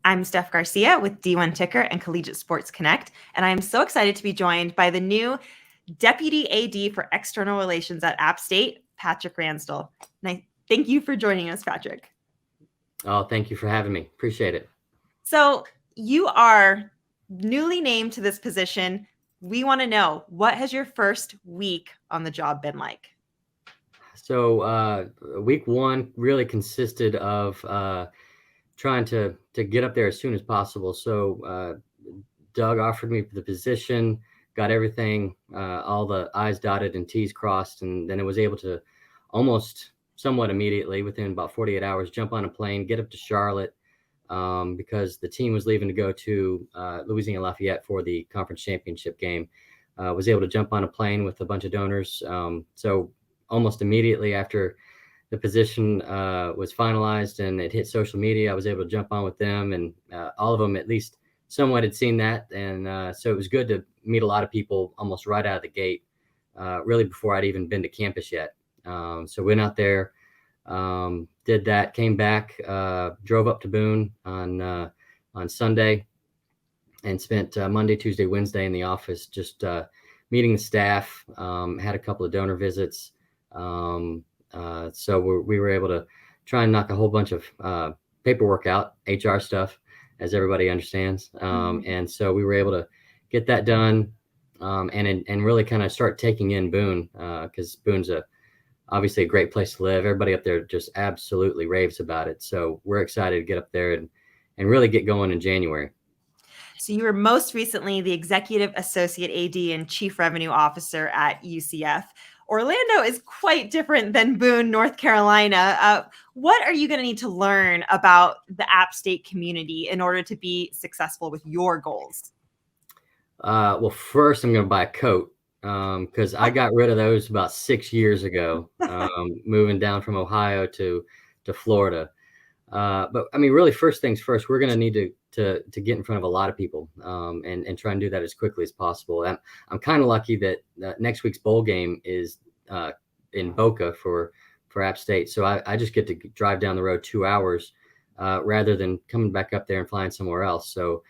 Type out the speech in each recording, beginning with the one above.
I'm Steph Garcia with D1 Ticker and Collegiate Sports Connect, and I am so excited to be joined by the new Deputy AD for External Relations at App State, Patrick Ransdell. And I thank you for joining us, Patrick. Oh, thank you for having me. Appreciate it. So you are newly named to this position. We want to know, what has your first week on the job been like? So week one really consisted of trying to get up there as soon as possible. So Doug offered me the position, got everything, all the I's dotted and T's crossed, and then I was able to almost somewhat immediately, within about 48 hours, jump on a plane, get up to Charlotte, because the team was leaving to go to Louisiana Lafayette for the conference championship game. Was able to jump on a plane with a bunch of donors. So almost immediately after the position was finalized and it hit social media, I was able to jump on with them, and all of them at least somewhat had seen that. And so it was good to meet a lot of people almost right out of the gate, really before I'd even been to campus yet. So went out there, did that, came back, drove up to Boone on Sunday, and spent Monday, Tuesday, Wednesday in the office, just meeting the staff. Had a couple of donor visits. So we were able to try and knock a whole bunch of paperwork out, HR stuff, as everybody understands. And so we were able to get that done, and really kind of start taking in Boone, because Boone's obviously a great place to live. Everybody up there just absolutely raves about it. So we're excited to get up there and really get going in January. So you were most recently the Executive Associate AD and Chief Revenue Officer at UCF. Orlando is quite different than Boone, North Carolina. What are you going to need to learn about the App State community in order to be successful with your goals? Well, first I'm going to buy a coat, because I got rid of those about 6 years ago, moving down from Ohio to Florida. But I mean, really, first things first, we're going to need to get in front of a lot of people, and try and do that as quickly as possible. I'm kind of lucky that next week's bowl game is in Boca for App State, so I just get to drive down the road 2 hours, rather than coming back up there and flying somewhere else. So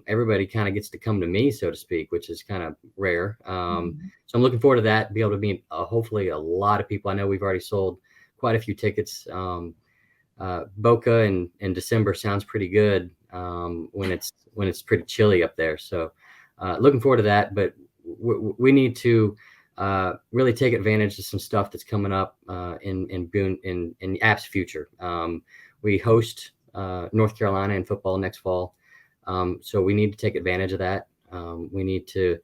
everybody kind of gets to come to me, so to speak, which is kind of rare. So I'm looking forward to that. Be able to meet hopefully a lot of people. I know we've already sold quite a few tickets. Boca in December sounds pretty good, when it's pretty chilly up there. So looking forward to that. But we need to really take advantage of some stuff that's coming up in Boone, in App's future. We host North Carolina in football next fall, so we need to take advantage of that. We need to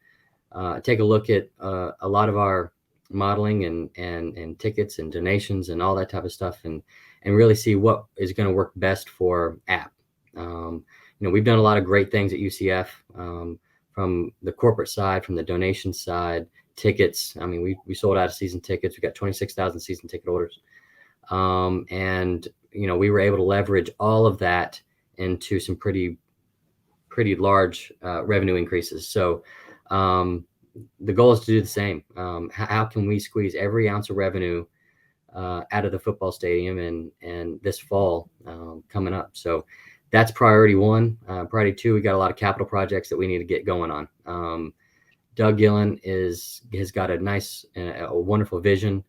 take a look at a lot of our modeling and tickets and donations and all that type of stuff, and really see what is going to work best for App. We've done a lot of great things at UCF, from the corporate side, from the donation side, tickets. I mean, we sold out of season tickets. We got 26,000 season ticket orders. And we were able to leverage all of that into some pretty large revenue increases. So the goal is to do the same. How can we squeeze every ounce of revenue out of the football stadium and this fall coming up? So that's priority one. Priority two, we got a lot of capital projects that we need to get going on. Doug Gillen has got a wonderful vision.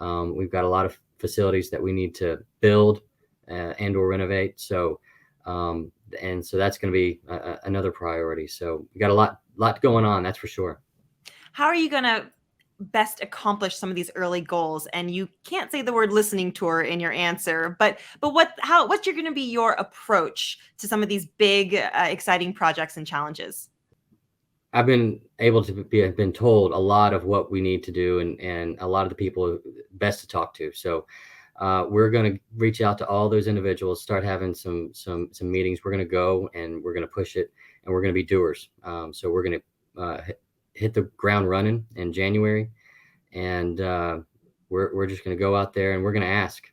We've got a lot of facilities that we need to build and or renovate. So so that's going to be another priority. So we got a lot going on, that's for sure. How are you going to best accomplish some of these early goals? And you can't say the word listening tour in your answer, but what's going to be your approach to some of these big, exciting projects and challenges? I've been able to been told a lot of what we need to do, and a lot of the people best to talk to. So we're going to reach out to all those individuals, start having some meetings. We're going to go and we're going to push it, and we're going to be doers. So we're going to hit the ground running in January, and we're just going to go out there and we're going to ask.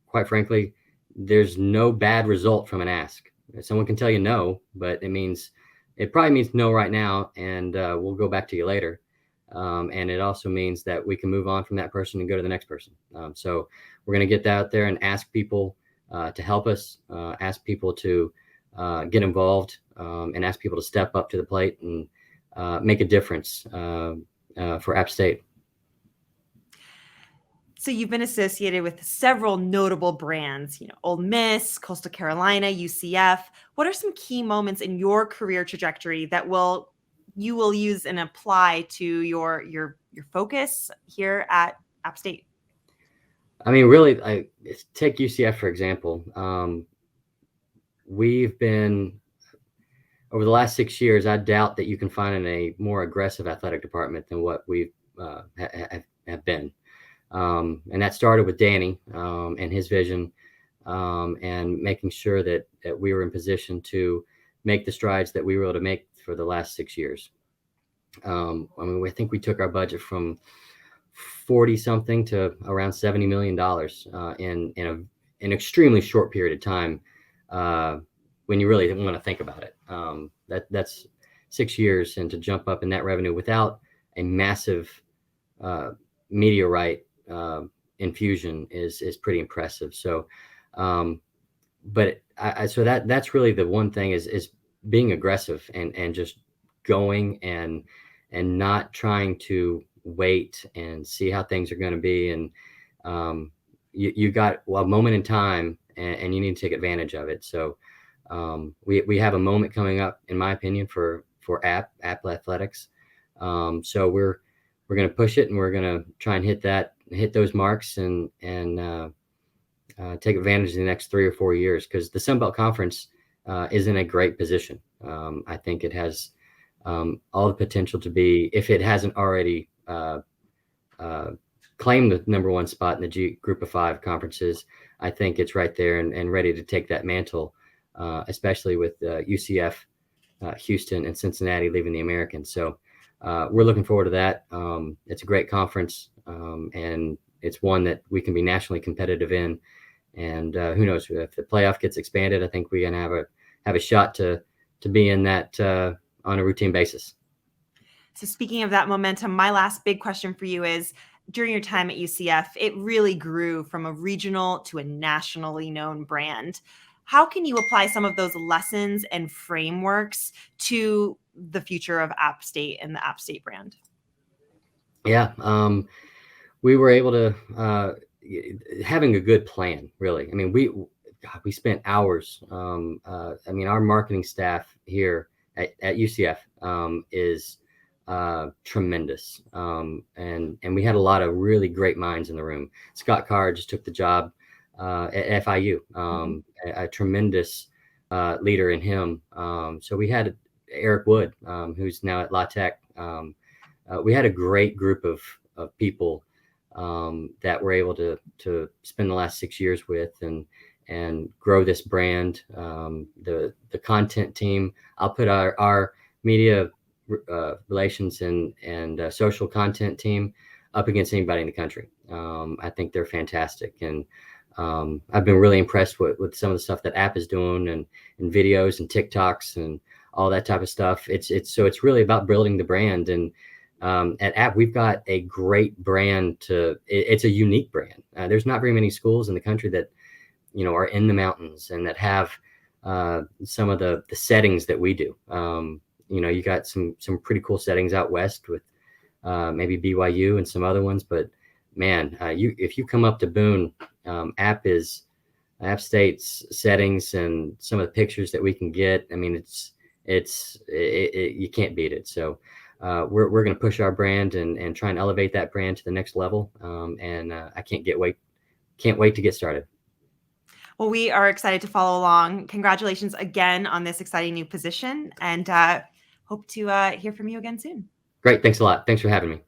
Quite frankly, there's no bad result from an ask. Someone can tell you no, but it probably means no right now, and we'll go back to you later. And it also means that we can move on from that person and go to the next person. So we're going to get that out there and ask people to help us, ask people to get involved, and ask people to step up to the plate and make a difference for App State. So you've been associated with several notable brands, Ole Miss, Coastal Carolina, UCF. What are some key moments in your career trajectory that you will use and apply to your focus here at App State? I mean, really, take UCF for example. We've been, over the last 6 years, I doubt that you can find a more aggressive athletic department than what we have been. And that started with Danny and his vision, and making sure that we were in position to make the strides that we were able to make for the last 6 years. I mean, I think we took our budget from 40 something to around $70 million in an extremely short period of time. When you really want to think about it, that's 6 years, and to jump up in that revenue without a massive media right infusion is pretty impressive. So, but so that's really the one thing is being aggressive and just going and not trying to wait and see how things are going to be. And you got a moment in time, and you need to take advantage of it. So we have a moment coming up, in my opinion, for App athletics. So we're going to push it, and we're going to try and hit those marks and take advantage of the next 3 or 4 years, because the Sun Belt Conference is in a great position. I think it has all the potential to be, if it hasn't already claimed the number one spot in the G Group of 5 conferences. I think it's right there and ready to take that mantle, especially with UCF, Houston, and Cincinnati leaving the American. So we're looking forward to that. It's a great conference, and it's one that we can be nationally competitive in. And who knows, if the playoff gets expanded, I think we're going to have a shot to be in that on a routine basis. So speaking of that momentum, my last big question for you is, during your time at UCF, it really grew from a regional to a nationally known brand. How can you apply some of those lessons and frameworks to the future of App State and the App State brand? Yeah, we were able to having a good plan, really. I mean, we spent hours. I mean, our marketing staff here at UCF is tremendous, and we had a lot of really great minds in the room. Scott Carr just took the job at FIU, a tremendous leader in him. So we had Eric Wood, who's now at La Tech. We had a great group of people that we're able to spend the last 6 years with and grow this brand. The content team, I'll put our media relations and social content team up against anybody in the country. I think they're fantastic, and I've been really impressed with some of the stuff that App is doing, and videos and TikToks and all that type of stuff. It's really about building the brand. And at App, we've got a great brand. It's a unique brand. There's not very many schools in the country that are in the mountains and that have some of the settings that we do. You got some pretty cool settings out west with maybe BYU and some other ones, but man, if you come up to Boone, App State's settings and some of the pictures that we can get, I mean, you can't beat it. So we're going to push our brand and try and elevate that brand to the next level. And I can't wait to get started. Well, we are excited to follow along. Congratulations again on this exciting new position, and hope to hear from you again soon. Great. Thanks a lot. Thanks for having me.